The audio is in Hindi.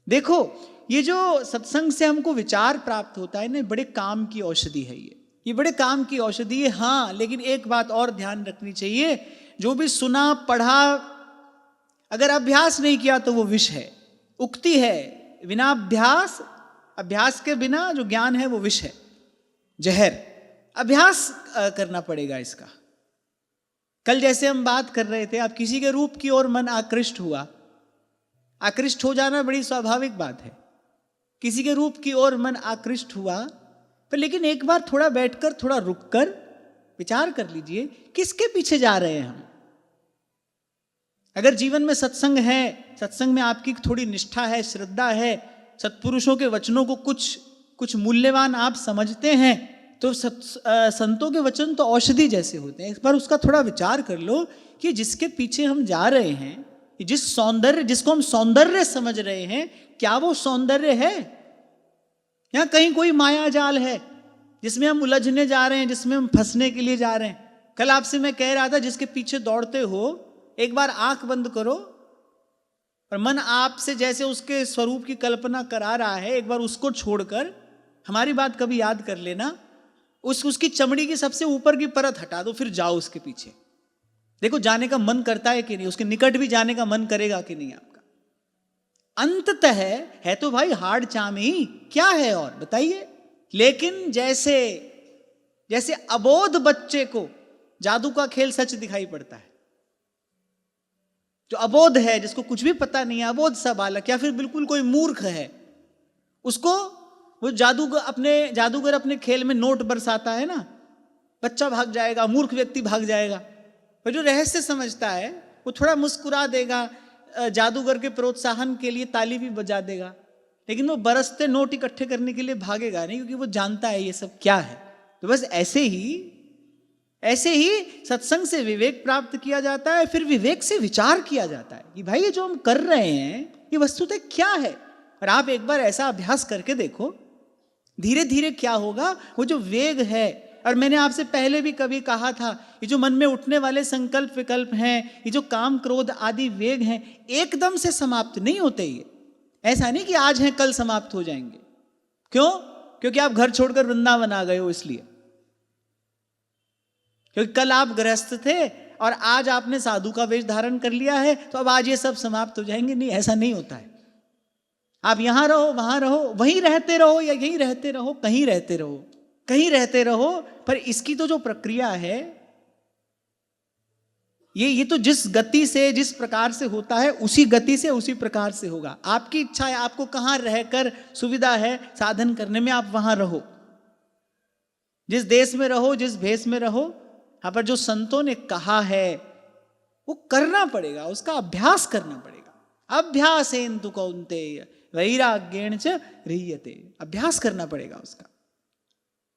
देखो, ये जो सत्संग से हमको विचार प्राप्त होता है ना, बड़े काम की औषधि है ये बड़े काम की औषधि है। हाँ, लेकिन एक बात और ध्यान रखनी चाहिए, जो भी सुना पढ़ा अगर अभ्यास नहीं किया तो वो विष है। उक्ति है, बिना अभ्यास के बिना जो ज्ञान है वो विष है, जहर। अभ्यास करना पड़ेगा इसका। कल जैसे हम बात कर रहे थे, आप किसी के रूप की ओर मन आकृष्ट हुआ, आकृष्ट हो जाना बड़ी स्वाभाविक बात है। किसी के रूप की ओर मन आकृष्ट हुआ, पर लेकिन एक बार थोड़ा बैठकर, थोड़ा रुककर विचार कर लीजिए, किसके पीछे जा रहे हैं हम। अगर जीवन में सत्संग है, सत्संग में आपकी थोड़ी निष्ठा है, श्रद्धा है, सत्पुरुषों के वचनों को कुछ मूल्यवान आप समझते हैं, तो संतों के वचन तो औषधि जैसे होते हैं। इस पर उसका थोड़ा विचार कर लो कि जिसके पीछे हम जा रहे हैं, जिसको हम सौंदर्य समझ रहे हैं, क्या वो सौंदर्य है या कहीं कोई माया जाल है जिसमें हम उलझने जा रहे हैं, जिसमें हम फंसने के लिए जा रहे हैं। कल आपसे मैं कह रहा था, जिसके पीछे दौड़ते हो, एक बार आंख बंद करो और मन आपसे जैसे उसके स्वरूप की कल्पना करा रहा है, एक बार उसको छोड़कर हमारी बात कभी याद कर लेना, उसकी चमड़ी की सबसे ऊपर की परत हटा दो, फिर जाओ उसके पीछे। देखो जाने का मन करता है कि नहीं, उसके निकट भी जाने का मन करेगा कि नहीं आपका। अंततः है तो भाई हार्ड चाम ही, क्या है और बताइए। लेकिन जैसे अबोध बच्चे को जादू का खेल सच दिखाई पड़ता है, जो अबोध है, जिसको कुछ भी पता नहीं है, अबोध सा बालक या फिर बिल्कुल कोई मूर्ख है, उसको वो जादूगर अपने खेल में नोट बरसाता है ना, बच्चा भाग जाएगा, मूर्ख व्यक्ति भाग जाएगा। पर जो रहस्य समझता है वो थोड़ा मुस्कुरा देगा, जादूगर के प्रोत्साहन के लिए ताली भी बजा देगा, लेकिन वो बरसते नोट इकट्ठे करने के लिए भागेगा नहीं, क्योंकि वो जानता है ये सब क्या है। तो बस ऐसे ही सत्संग से विवेक प्राप्त किया जाता है, फिर विवेक से विचार किया जाता है कि भाई ये जो हम कर रहे हैं ये वस्तुतः क्या है। और आप एक बार ऐसा अभ्यास करके देखो, धीरे धीरे क्या होगा, वो जो वेग है, और मैंने आपसे पहले भी कभी कहा था, ये जो मन में उठने वाले संकल्प विकल्प हैं, ये जो काम क्रोध आदि वेग हैं, एकदम से समाप्त नहीं होते। ये ऐसा नहीं कि आज हैं कल समाप्त हो जाएंगे। क्यों? क्योंकि आप घर छोड़कर वृंदावन आ गए हो, इसलिए। क्योंकि कल आप गृहस्थ थे और आज आपने साधु का वेश धारण कर लिया है, तो अब आज ये सब समाप्त हो जाएंगे। नहीं, ऐसा नहीं होता है। आप यहां रहो, वहां रहो, वहीं रहते रहो या यहीं रहते रहो, कहीं रहते रहो, पर इसकी तो जो प्रक्रिया है, ये तो जिस गति से, जिस प्रकार से होता है, उसी गति से, उसी प्रकार से होगा। आपकी इच्छा है, आपको कहां रहकर सुविधा है साधन करने में, आप वहां रहो। जिस देश में रहो, जिस भेष में रहो, यहां पर जो संतों ने कहा है वो करना पड़ेगा, उसका अभ्यास करना पड़ेगा। अभ्यासेन तु कौन्तेय वैराग्येण च ह्रियते। अभ्यास करना पड़ेगा उसका।